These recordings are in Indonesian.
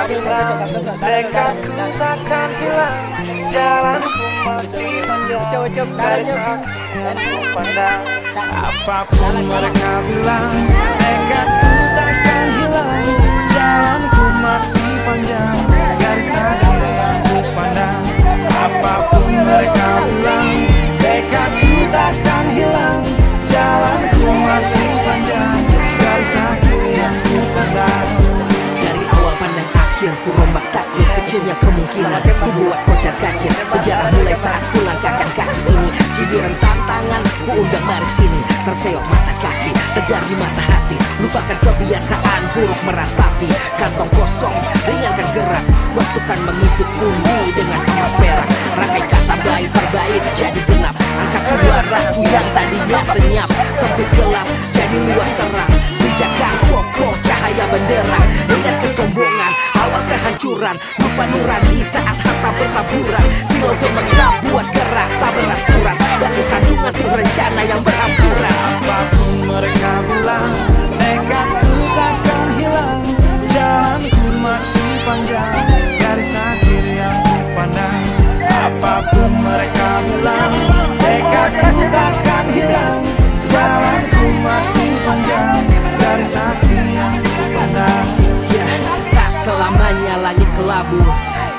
bilang tekadku takkan hilang, jalanku masih panjang, garis yang ku pandang. Apapun mereka bilang, tekadku takkan hilang, jalanku masih panjang, garis akhir yang ku pandang. Apapun mereka bilang, tekadku takkan hilang, jalanku masih panjang, garis akhir yang ku pandang. Dari awal pandang akhir ku rombak takdir, kecilnya kemungkinan ku buat kocar kacir. Sejarah mulai saat ku langkahkan kaki ini, cibiran tantangan ku undang mari sini. Terseok mata kaki, tegar di mata hati, lupakan kebiasaan buruk meratapi. Kantong kosong, ringankan gerak, waktu kan mengisi pundi dengan emas perak. Rangkai kata bait per bait jadi genap, angkat suaraku yang tadinya senyap. Sempit gelap jadi luas terang, pijakan kokoh cahaya benderang. Ingat kesombongan, awal kehancuran, lupa nurani saat harta bertaburan. Silau gemetar buat gerak tak beraturan, batu sandungan tuh rencana yang berampuran. Apapun mereka bilang, tekadku takkan hilang, jalanku masih panjang, garis akhir yang ku pandang. Apapun mereka bilang, tekadku takkan hilang, jalanku masih panjang, garis akhir yang ku pandang. Ya, tak selamanya langit kelabu,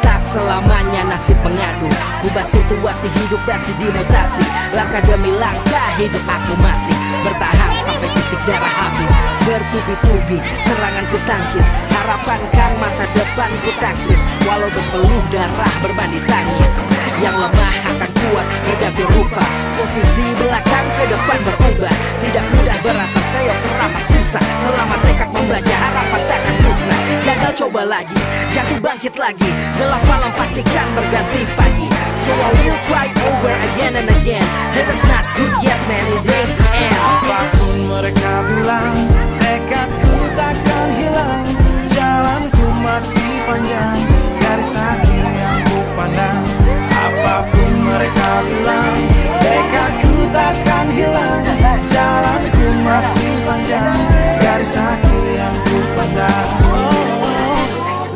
tak selamanya nasib mengadu. Ubah situasi hidup masih dimutasi, langkah demi langkah hidup aku masih bertahan sampai titik darah habis. Bertubi-tubi serangan ku tangkis, harapan kan masa depan ku taktis. Walau berpeluh darah berbanding tangis, yang lemah akan kuat berganti rupa. Posisi belakang ke depan berubah, tidak mudah berat terseok teramat susah. Selama tekad membaca harapan takkan musnah. Gagal coba lagi, jatuh bangkit lagi, gelap malam pastikan berganti pagi. So I will try over again and again. Heaven's not good yet man, it ain't the end. Apapun mereka bilang, tekadku takkan hilang, jalanku masih panjang, garis akhir yang ku pandang. Apapun mereka bilang, tekadku takkan hilang, jalanku masih panjang, garis akhir yang ku pandang.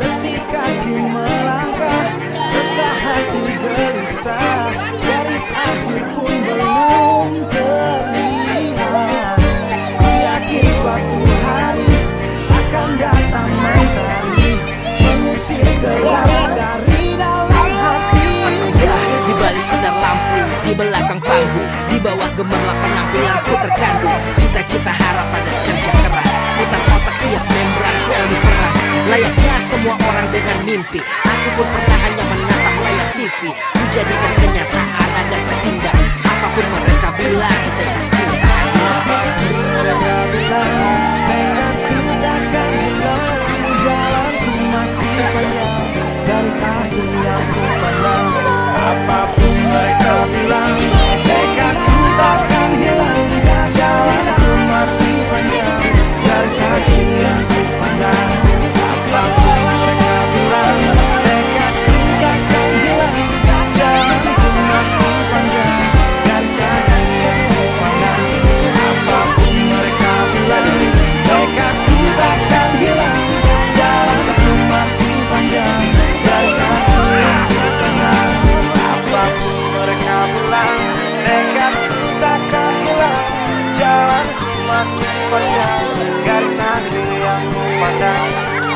Letih kaki melangkah, resah hati gelisah, garis akhir pun belum terlihat. Ku yakin suatu hari akan datang mentari, mengusir gelap dari dalam hati. Ya, di balik sinar lampu, di belakang panggung, di bawah gemerlap penampilanku terkandung cita-cita, harapan dan kerja keras. Putar otak tiap membran sel diperas, layaknya semua orang dengan mimpi. Aku pun pernah hanya menatap layar TV, ku jadikan kenyataan ada seindah. Apapun mereka bilang, tekadku tak hilang. Mereka bilang, tekadku takkan hilang, jalanku masih panjang, garis akhir yang ku pandang. Apapun mereka bilang, tekadku takkan hilang, jalanku masih panjang, garis akhir yang ku pandang. Apapun mereka bilang, tekadku takkan hilang, jalanku masih panjang, garis akhir yang ku pandang. Apapun mereka bilang, tekadku takkan hilang, jalanku masih panjang, garis akhir yang ku pandang. Apapun mereka bilang, tekadku takkan hilang, jalanku masih panjang, garis akhir yang ku pandang.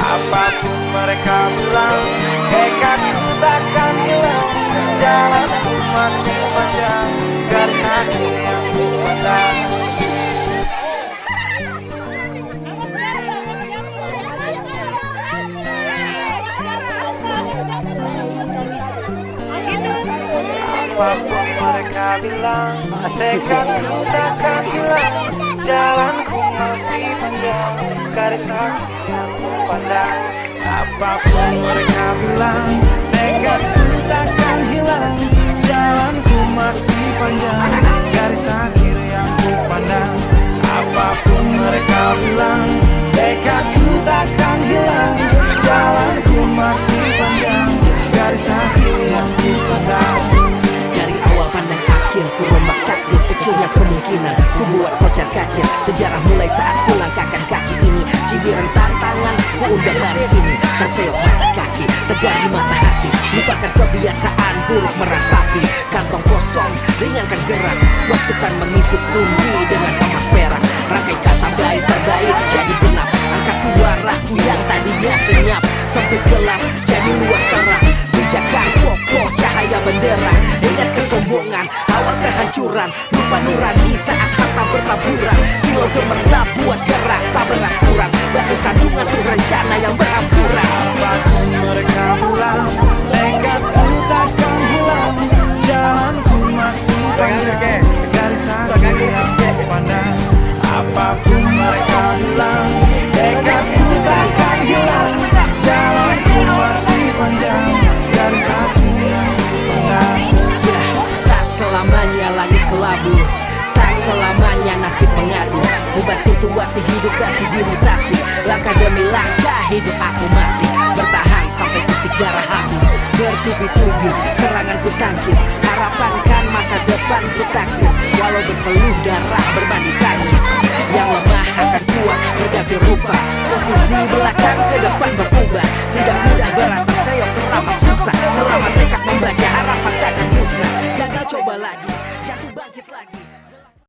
Apapun mereka bilang, tekadku takkan hilang, jalanku masih panjang, garis akhir yang ku pandang. Apapun mereka bilang, tekadku takkan hilang, jalanku masih panjang, garis akhir yang ku pandang. Apapun mereka bilang, tekadku takkan hilang, jalanku masih panjang, garis akhir yang ku pandang. Apapun mereka bilang, tekadku takkan hilang, jalanku masih panjang, garis akhir yang ku pandang. Dari awal pandang akhir ku rombak takdir, kecilnya kemungkinan ku buat kocar kacir. Sejarah mulai saat ku langkahkan kaki ini, cibiran tantangan ku undang mari sini. terseok mata kaki, tegar di mata hati. Lupakan kebiasaan buruk meratapi. Kantong kosong, ringankan gerak. Waktu kan mengisi pundi dengan emas perak. Rangkai kata baik terbaik jadi genap. Angkat suaraku yang tadinya senyap sampai gelap jadi luas terang. Bijakan kokoh cahaya bendera. Ingat kesombongan, awal kehancuran. Lupa nurani saat harta bertaburan. Silau gemerlap buat gerak tak beraturan. Batu sandungan tuh rencana yang berampuran. Apapun mereka bilang, nekatku takkan hilang. Jalanku masih panjang, garis aku yang ku pandang. Apapun mereka bilang, nekatku takkan hilang. Jalanku masih panjang, garis aku yang ku pandang. Tak selamanya langit kelabu, tak selamanya nasib mengadu. Ubah situasi hidup kasih dimutasi. Langkah demi langkah hidup aku masih bertahan sampai titik darah habis. Bertubi-tubi serangan ku tangkis. Harapan kan masa depan ku taktis. Walau berpeluh darah berbanding tangis. Yang lemah akan kuat berganti rupa. Posisi belakang ke depan berubah.